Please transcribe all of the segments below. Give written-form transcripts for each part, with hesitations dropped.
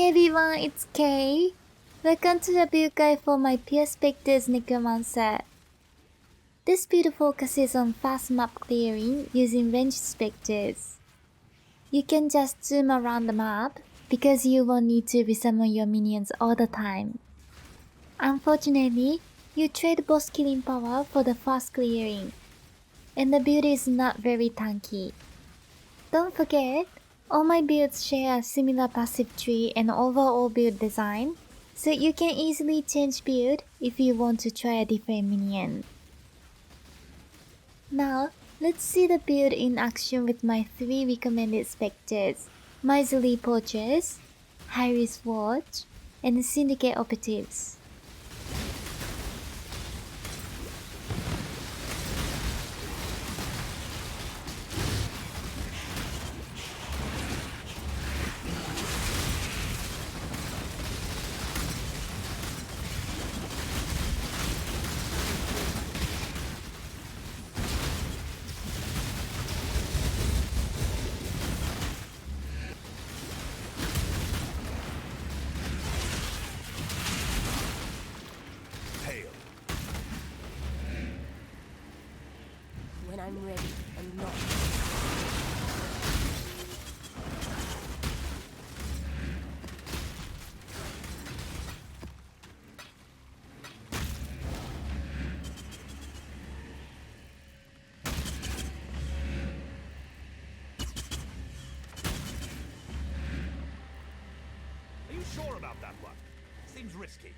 everyone, it's Kay. Welcome to the build guide for my Perspectives Necromancer. This build focuses on fast map clearing using ranged specters. You can just zoom around the map because you won't need to resummon your minions all the time. Unfortunately, you trade boss killing power for the fast clearing, and the build is not very tanky. Don't forget, all my builds share a similar passive tree and overall build design, so you can easily change build if you want to try a different minion. Now, let's see the build in action with my 3 recommended specters: Miserly Poachers, High Risk Watch, and Syndicate Operatives. Hail. When I'm ready and not. Are you sure about that one? Seems risky.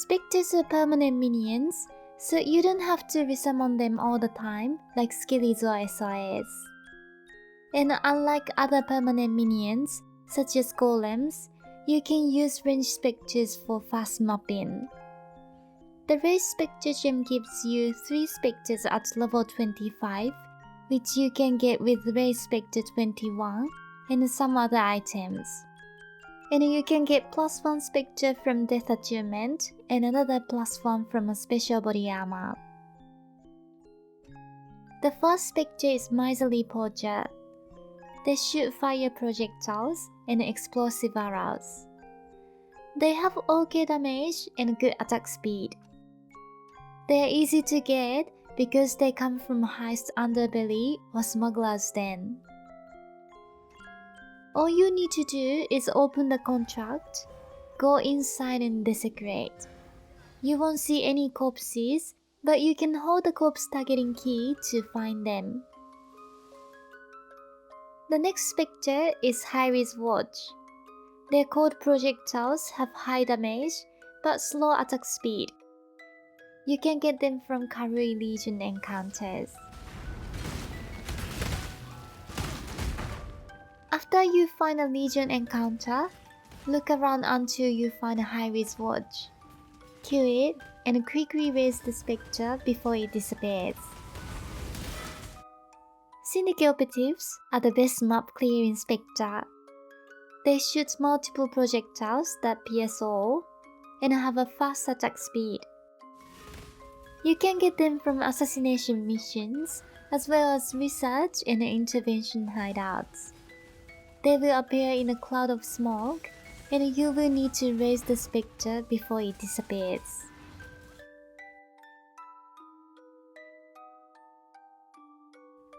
Spectres are permanent minions, so you don't have to resummon them all the time like Skillies or SRS. And unlike other permanent minions, such as golems, you can use ranged spectres for fast mapping. The Ranged Spectre gem gives you 3 spectres at level 25, which you can get with Ranged Spectre 21 and some other items. And you can get +1 spectre from Death Attunement and another +1 from a special body armor. The first spectre is Miserly Poacher. They shoot fire projectiles and explosive arrows. They have okay damage and good attack speed. They are easy to get because they come from Heist Underbelly or Smuggler's Den. All you need to do is open the contract, go inside and desecrate. You won't see any corpses, but you can hold the corpse targeting key to find them. The next spectre is Hyri's Watch. Their cold projectiles have high damage, but slow attack speed. You can get them from Karui Legion encounters. After you find a Legion encounter, look around until you find a Hyri's Watch. Kill it and quickly raise the spectre before it disappears. Syndicate Operatives are the best map clearing spectre. They shoot multiple projectiles that pierce all and have a fast attack speed. You can get them from assassination missions as well as research and intervention hideouts. They will appear in a cloud of smoke and you will need to raise the spectre before it disappears.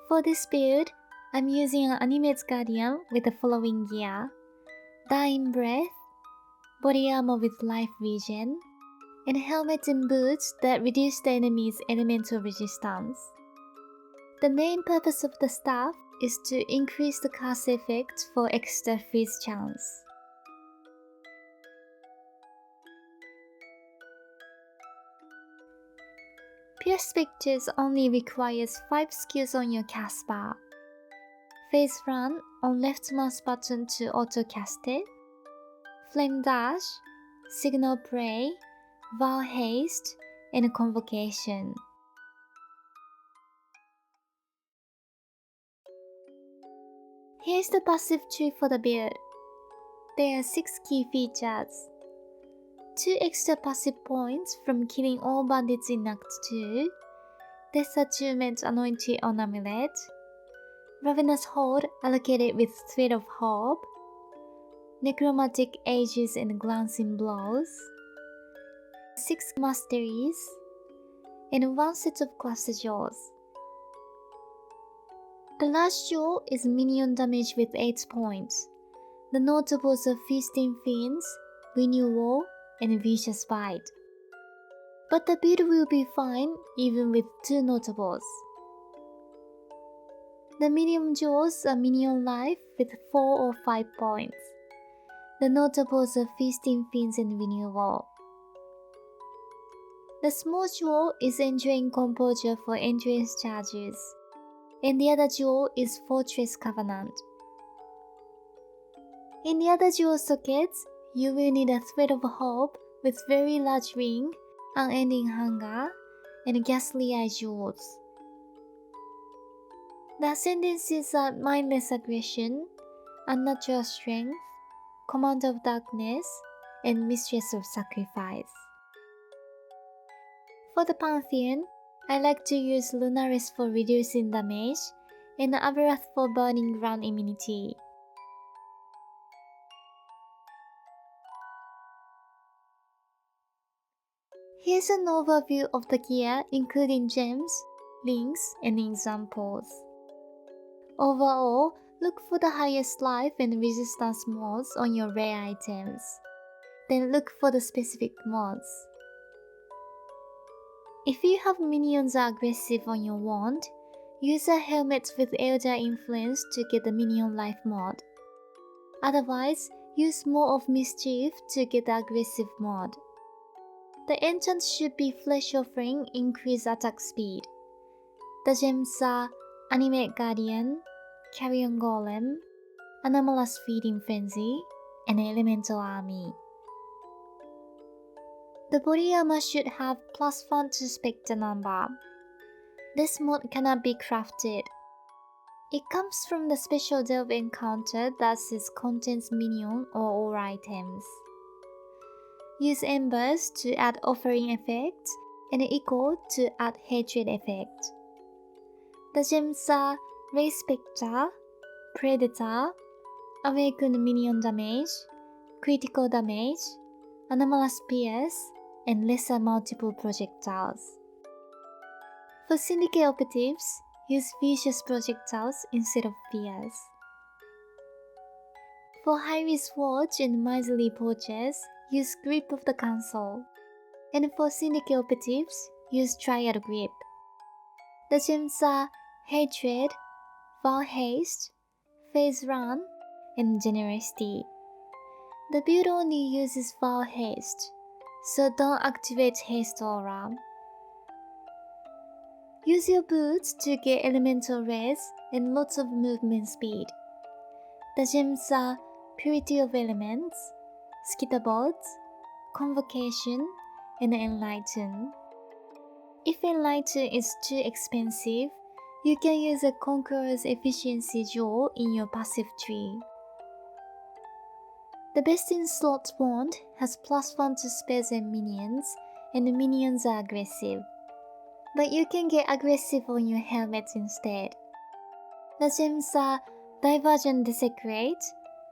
For this build, I'm using an Animate's Guardian with the following gear: Dying Breath, body armor with life regen, and helmet and boots that reduce the enemy's elemental resistance. The main purpose of the staff is to increase the cast effect for extra freeze chance. Pure Spectres only requires 5 skills on your cast bar. Phase Run on left mouse button to auto-cast it, Flame Dash, Signal Prey, Val Haste, and Convocation. Here's the passive tree for the build. There are 6 key features. 2 extra passive points from killing all bandits in Act 2, Death Attunement Anointed on Amulet, Ravenous Hold allocated with Thread of Hope, Necromantic Ages and Glancing Blows, 6 Masteries, and 1 set of Cluster Jaws. The last jaw is minion damage with 8 points. The notables are Feasting Fiends, Renewal, and Vicious Bite. But the build will be fine even with 2 notables. The medium jaws are minion life with 4 or 5 points. The notables are Feasting Fiends and Renewal. The small jaw is Enduring Composure for endurance charges, and the other jaw is Fortress Covenant. In the other jaw sockets, you will need a Thread of Hope with Very Large Ring, Unending Hunger, and Ghastly Eye Jaws. The ascendancies are Mindless Aggression, Unnatural Strength, Command of Darkness, and Mistress of Sacrifice. For the Pantheon, I like to use Lunaris for reducing damage and Averath for burning ground immunity. Here's an overview of the gear including gems, links, and examples. Overall, look for the highest life and resistance mods on your rare items. Then look for the specific mods. If you have minions are aggressive on your wand, use a helmet with Elder Influence to get the minion life mod. Otherwise, use more of Mischief to get the aggressive mod. The enchant should be Flesh Offering, increase attack speed. The gems are Animate Guardian, Carrion Golem, Anomalous Feeding Frenzy, and Elemental Army. The body armor should have +1 to Spectre number. This mod cannot be crafted. It comes from the special delve encounter that says contains minion or all items. Use embers to add offering effect and echo to add hatred effect. The gems are Ray Spectre, Predator, Awakened Minion Damage, Critical Damage, Anomalous Pierce, and Lesser Multiple Projectiles. For Syndicate Operatives, use Vicious Projectiles instead of Pierce. For High-Risk Watch and Miserly Poachers, use Grip of the Council. And for Syndicate Operatives, use Triad Grip. The gems are Hatred, Val Haste, Phase Run, and Generosity. The build only uses Val Haste, so don't activate Haste Aura. Use your boots to get elemental res and lots of movement speed. The gems are Purity of Elements, Skitterbots, Convocation, and Enlighten. If Enlighten is too expensive, you can use a Conqueror's Efficiency Jaw in your passive tree. The Best in Slots wand has +1 to spells and minions, and the minions are aggressive. But you can get aggressive on your helmets instead. The gems are Divergent Desecrate,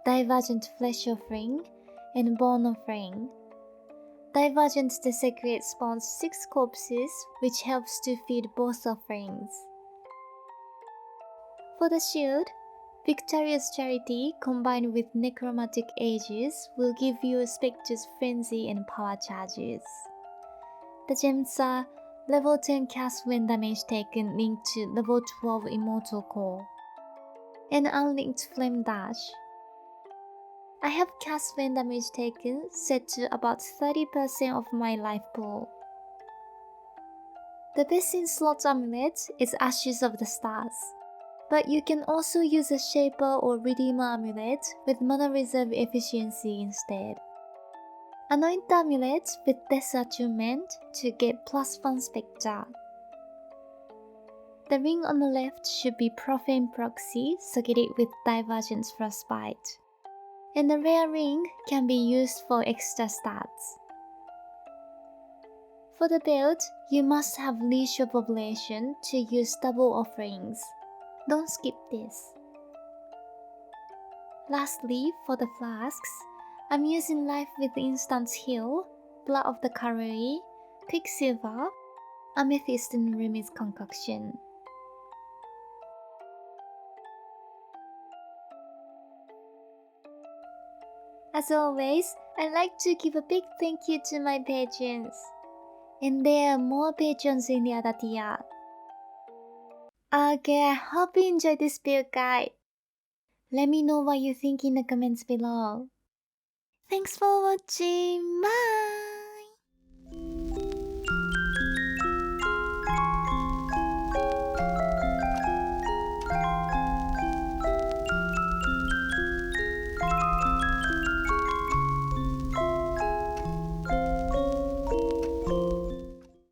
Divergent Flesh Offering, and Bone Offering. Divergent Desecrate spawns 6 corpses, which helps to feed both offerings. For the shield, Victorious Charity combined with Necromantic Aegis will give you Spectre's Frenzy and Power Charges. The gems are Level 10 cast when damage taken linked to Level 12 Immortal Core, and Unlinked Flame Dash. I have cast when damage taken set to about 30% of my life pool. The best in slot amulet is Ashes of the Stars, but you can also use a Shaper or Redeemer amulet with mana reserve efficiency instead. Anoint the amulet with Death Attunement to get +1 Spectre. The ring on the left should be Profane Proxy, so get it with Divergent Frostbite. And the rare ring can be used for extra stats. For the build, you must have Leash of Oblation to use double offerings. Don't skip this. Lastly, for the flasks, I'm using Life with Instant Heal, Blood of the Karui, Quicksilver, Amethyst and Rumi's Concoction. As always, I'd like to give a big thank you to my patrons. And there are more patrons in the other tier. Okay, I hope you enjoyed this build guide. Let me know what you think in the comments below. Thanks for watching, bye!